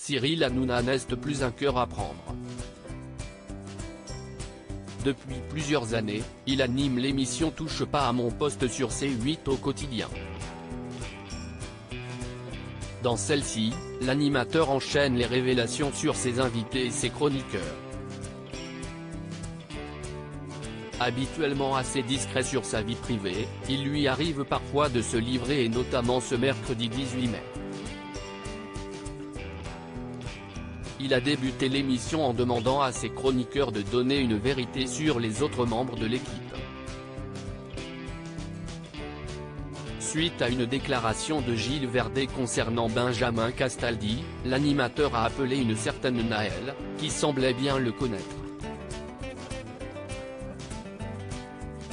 Cyril Hanouna n'est plus un cœur à prendre. Depuis plusieurs années, il anime l'émission Touche pas à mon poste sur C8 au quotidien. Dans celle-ci, l'animateur enchaîne les révélations sur ses invités et ses chroniqueurs. Habituellement assez discret sur sa vie privée, il lui arrive parfois de se livrer et notamment ce mercredi 18 mai. Il a débuté l'émission en demandant à ses chroniqueurs de donner une vérité sur les autres membres de l'équipe. Suite à une déclaration de Gilles Verdet concernant Benjamin Castaldi, l'animateur a appelé une certaine Naël, qui semblait bien le connaître.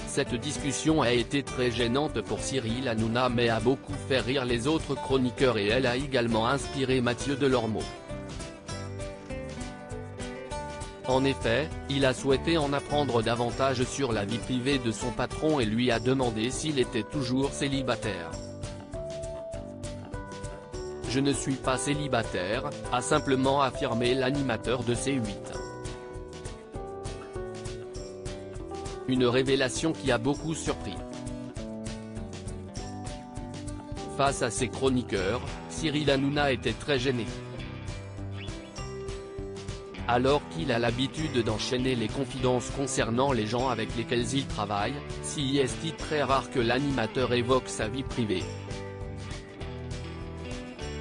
Cette discussion a été très gênante pour Cyril Hanouna mais a beaucoup fait rire les autres chroniqueurs et elle a également inspiré Mathieu Delormeau. En effet, il a souhaité en apprendre davantage sur la vie privée de son patron et lui a demandé s'il était toujours célibataire. « Je ne suis pas célibataire », a simplement affirmé l'animateur de C8. Une révélation qui a beaucoup surpris. Face à ses chroniqueurs, Cyril Hanouna était très gêné. Alors qu'il a l'habitude d'enchaîner les confidences concernant les gens avec lesquels il travaille, si est-il très rare que l'animateur évoque sa vie privée.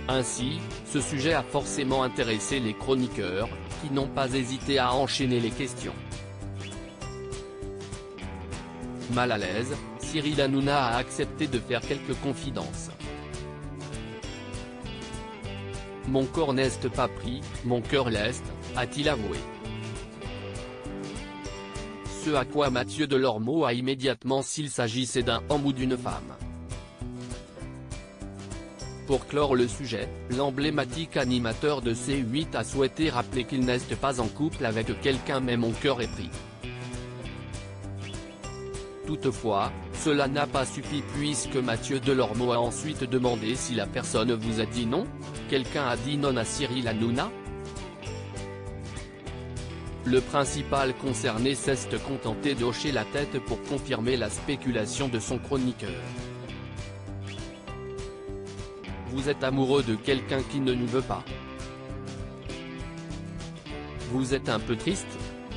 Ainsi, ce sujet a forcément intéressé les chroniqueurs, qui n'ont pas hésité à enchaîner les questions. Mal à l'aise, Cyril Hanouna a accepté de faire quelques confidences. « Mon corps n'est pas pris, mon cœur l'est », a-t-il avoué. Ce à quoi Mathieu Delormeau a immédiatement s'il s'agissait d'un homme ou d'une femme. Pour clore le sujet, l'emblématique animateur de C8 a souhaité rappeler qu'il n'est pas en couple avec quelqu'un mais mon cœur est pris. Toutefois, cela n'a pas suffi puisque Mathieu Delormeau a ensuite demandé si la personne vous a dit non. Quelqu'un a dit non à Cyril Hanouna? Le principal concerné s'est contenté de hocher la tête pour confirmer la spéculation de son chroniqueur. Vous êtes amoureux de quelqu'un qui ne nous veut pas. Vous êtes un peu triste,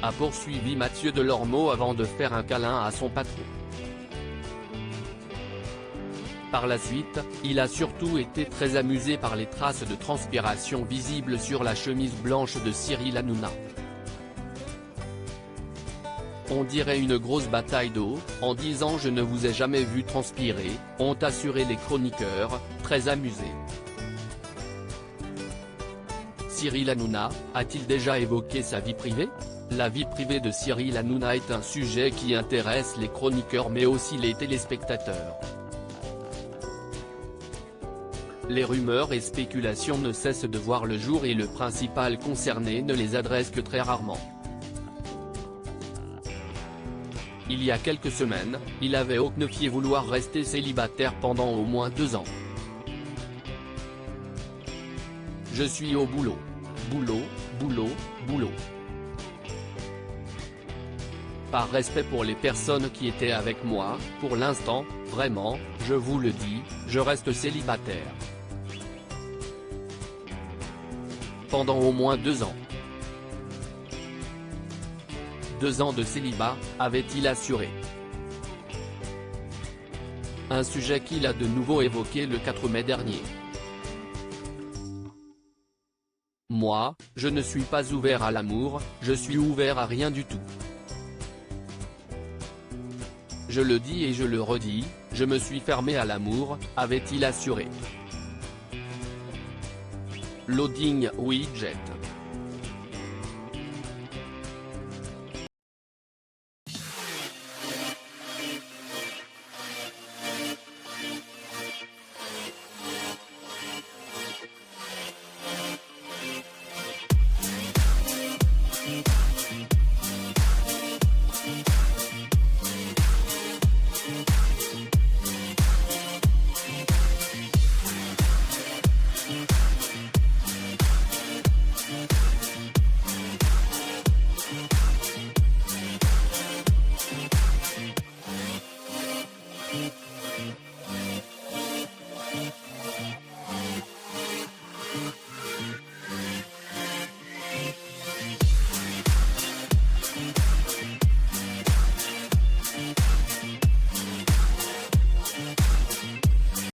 a poursuivi Mathieu Delormeau avant de faire un câlin à son patron. Par la suite, il a surtout été très amusé par les traces de transpiration visibles sur la chemise blanche de Cyril Hanouna. On dirait une grosse bataille d'eau, en disant je ne vous ai jamais vu transpirer, ont assuré les chroniqueurs, très amusés. Cyril Hanouna, a-t-il déjà évoqué sa vie privée? La vie privée de Cyril Hanouna est un sujet qui intéresse les chroniqueurs mais aussi les téléspectateurs. Les rumeurs et spéculations ne cessent de voir le jour et le principal concerné ne les adresse que très rarement. Il y a quelques semaines, il avait confié vouloir rester célibataire pendant au moins 2 ans. Je suis au boulot. Boulot, boulot, boulot. Par respect pour les personnes qui étaient avec moi, pour l'instant, vraiment, je vous le dis, je reste célibataire. Pendant au moins 2 ans. 2 ans de célibat, avait-il assuré. Un sujet qu'il a de nouveau évoqué le 4 mai dernier. Moi, je ne suis pas ouvert à l'amour, je suis ouvert à rien du tout. Je le dis et je le redis, je me suis fermé à l'amour, avait-il assuré. Loading widget.